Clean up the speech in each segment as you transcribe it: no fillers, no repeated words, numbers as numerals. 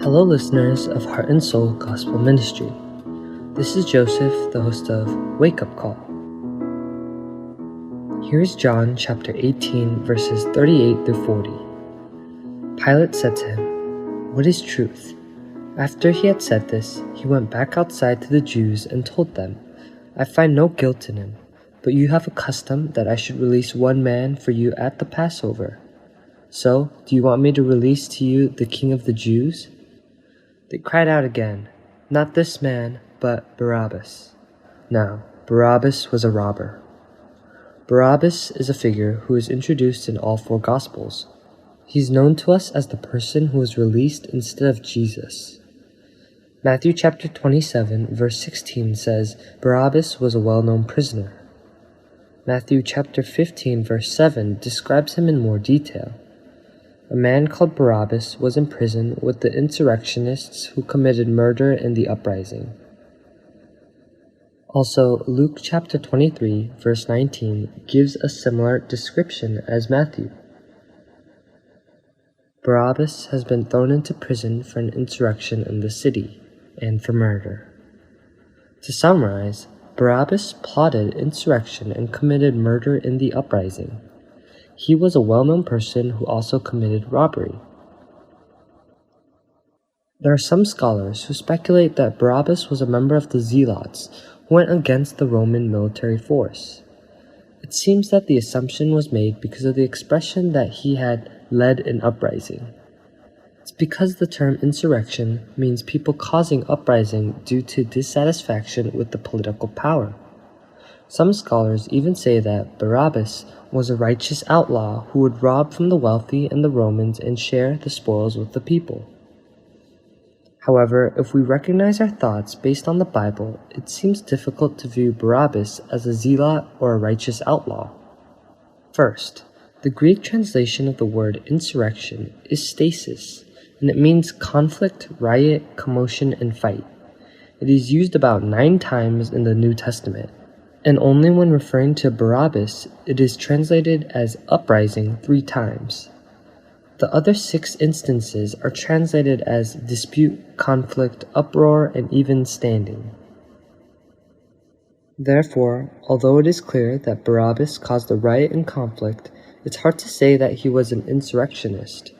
Hello, listeners of Heart and Soul Gospel Ministry. This is Joseph, the host of Wake Up Call. Here's John chapter 18, verses 38 through 40. Pilate said to him, "What is truth?" After he had said this, he went back outside to the Jews and told them, "I find no guilt in him, but you have a custom that I should release one man for you at the Passover. So, do you want me to release to you the King of the Jews?" They cried out again, "Not this man, but Barabbas." Now, Barabbas was a robber. Barabbas is a figure who is introduced in all four Gospels. He's known to us as the person who was released instead of Jesus. Matthew chapter 27, verse 16 says Barabbas was a well-known prisoner. Matthew chapter 15, verse 7 describes him in more detail. A man called Barabbas was in prison with the insurrectionists who committed murder in the uprising. Also, Luke chapter 23, verse 19 gives a similar description as Matthew. Barabbas has been thrown into prison for an insurrection in the city and for murder. To summarize, Barabbas plotted insurrection and committed murder in the uprising. He was a well-known person who also committed robbery. There are some scholars who speculate that Barabbas was a member of the Zealots who went against the Roman military force. It seems that the assumption was made because of the expression that he had led an uprising. It's because the term insurrection means people causing uprising due to dissatisfaction with the political power. Some scholars even say that Barabbas was a righteous outlaw who would rob from the wealthy and the Romans and share the spoils with the people. However, if we recognize our thoughts based on the Bible, it seems difficult to view Barabbas as a zealot or a righteous outlaw. First, the Greek translation of the word insurrection is stasis, and it means conflict, riot, commotion, and fight. It is used about 9 times in the New Testament, and only when referring to Barabbas, it is translated as uprising 3 times. The other 6 instances are translated as dispute, conflict, uproar, and even standing. Therefore, although it is clear that Barabbas caused a riot and conflict, it's hard to say that he was an insurrectionist.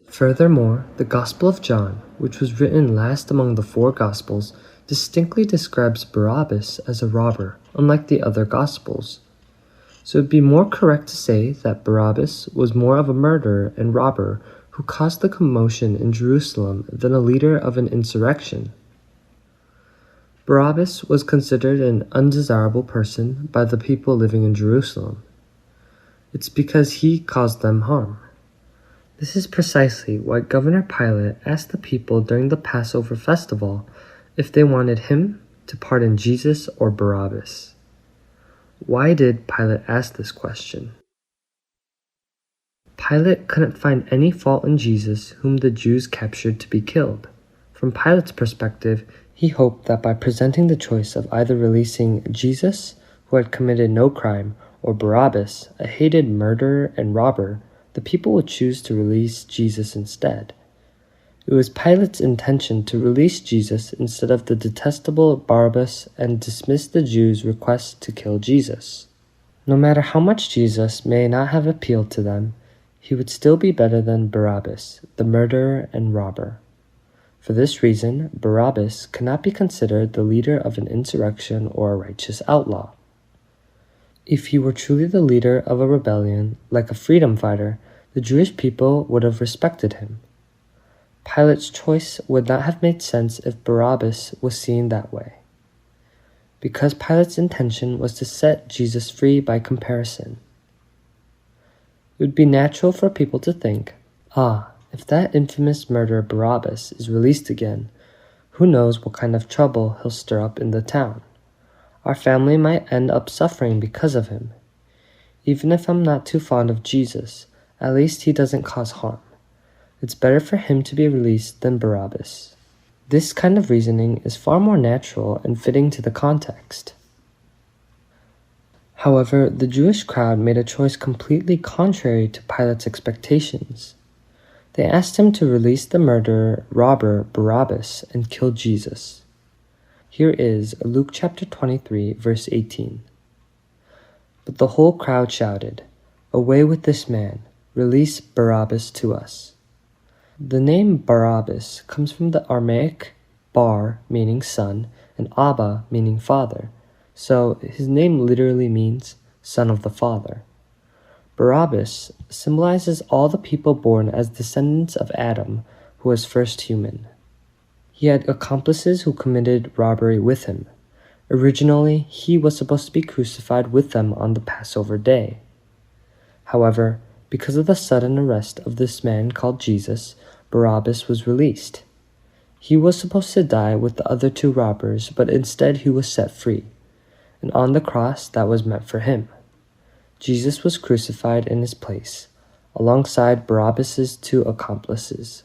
Furthermore, the Gospel of John, which was written last among the 4 Gospels, distinctly describes Barabbas as a robber, unlike the other Gospels. So it would be more correct to say that Barabbas was more of a murderer and robber who caused the commotion in Jerusalem than a leader of an insurrection. Barabbas was considered an undesirable person by the people living in Jerusalem. It's because he caused them harm. This is precisely why Governor Pilate asked the people during the Passover festival if they wanted him to pardon Jesus or Barabbas. Why did Pilate ask this question? Pilate couldn't find any fault in Jesus, whom the Jews captured to be killed. From Pilate's perspective, he hoped that by presenting the choice of either releasing Jesus, who had committed no crime, or Barabbas, a hated murderer and robber, the people would choose to release Jesus instead. It was Pilate's intention to release Jesus instead of the detestable Barabbas and dismiss the Jews' request to kill Jesus. No matter how much Jesus may not have appealed to them, he would still be better than Barabbas, the murderer and robber. For this reason, Barabbas cannot be considered the leader of an insurrection or a righteous outlaw. If he were truly the leader of a rebellion, like a freedom fighter, the Jewish people would have respected him. Pilate's choice would not have made sense if Barabbas was seen that way. Because Pilate's intention was to set Jesus free by comparison. It would be natural for people to think, if that infamous murderer Barabbas is released again, who knows what kind of trouble he'll stir up in the town. Our family might end up suffering because of him. Even if I'm not too fond of Jesus, at least he doesn't cause harm. It's better for him to be released than Barabbas. This kind of reasoning is far more natural and fitting to the context. However, the Jewish crowd made a choice completely contrary to Pilate's expectations. They asked him to release the murderer, robber Barabbas, and kill Jesus. Here is Luke chapter 23, verse 18. But the whole crowd shouted, "Away with this man! Release Barabbas to us." The name Barabbas comes from the Aramaic bar, meaning son, and Abba, meaning father, so his name literally means son of the father. Barabbas symbolizes all the people born as descendants of Adam, who was first human. He had accomplices who committed robbery with him. Originally, he was supposed to be crucified with them on the Passover day. However, because of the sudden arrest of this man called Jesus, Barabbas was released. He was supposed to die with the other two robbers, but instead he was set free, and on the cross that was meant for him. Jesus was crucified in his place, alongside Barabbas's two accomplices.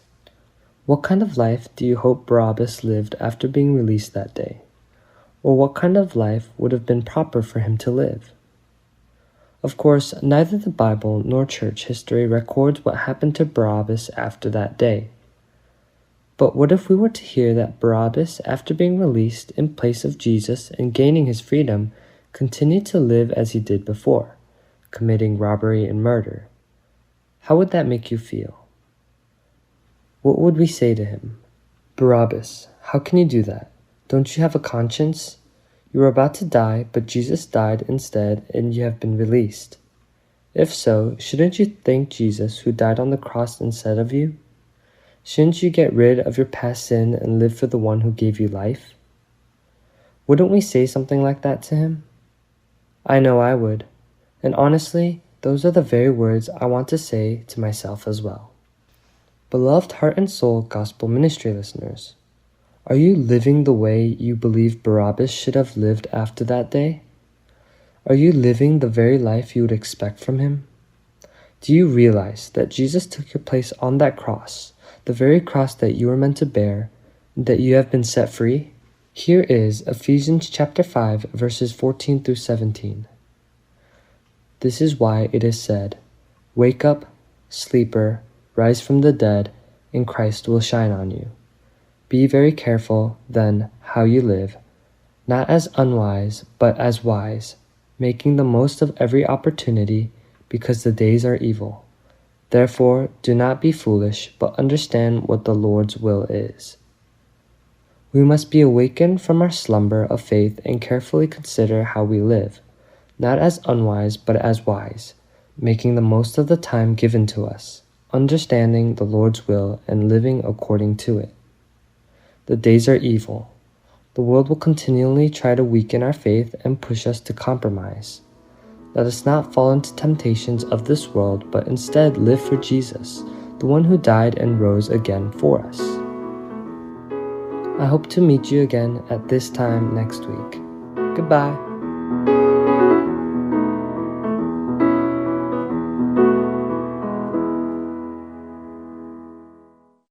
What kind of life do you hope Barabbas lived after being released that day? Or what kind of life would have been proper for him to live? Of course, neither the Bible nor church history records what happened to Barabbas after that day. But what if we were to hear that Barabbas, after being released in place of Jesus and gaining his freedom, continued to live as he did before, committing robbery and murder? How would that make you feel? What would we say to him? "Barabbas, how can you do that? Don't you have a conscience? You were about to die, but Jesus died instead and you have been released. If so, shouldn't you thank Jesus who died on the cross instead of you? Shouldn't you get rid of your past sin and live for the one who gave you life?" Wouldn't we say something like that to him? I know I would. And honestly, those are the very words I want to say to myself as well. Beloved Heart and Soul Gospel Ministry listeners, are you living the way you believe Barabbas should have lived after that day? Are you living the very life you would expect from him? Do you realize that Jesus took your place on that cross, the very cross that you were meant to bear, and that you have been set free? Here is Ephesians chapter 5, verses 14 through 17. This is why it is said, "Wake up, sleeper, rise from the dead, and Christ will shine on you. Be very careful, then, how you live, not as unwise, but as wise, making the most of every opportunity, because the days are evil. Therefore, do not be foolish, but understand what the Lord's will is." We must be awakened from our slumber of faith and carefully consider how we live, not as unwise, but as wise, making the most of the time given to us, understanding the Lord's will and living according to it. The days are evil. The world will continually try to weaken our faith and push us to compromise. Let us not fall into temptations of this world, but instead live for Jesus, the one who died and rose again for us. I hope to meet you again at this time next week. Goodbye.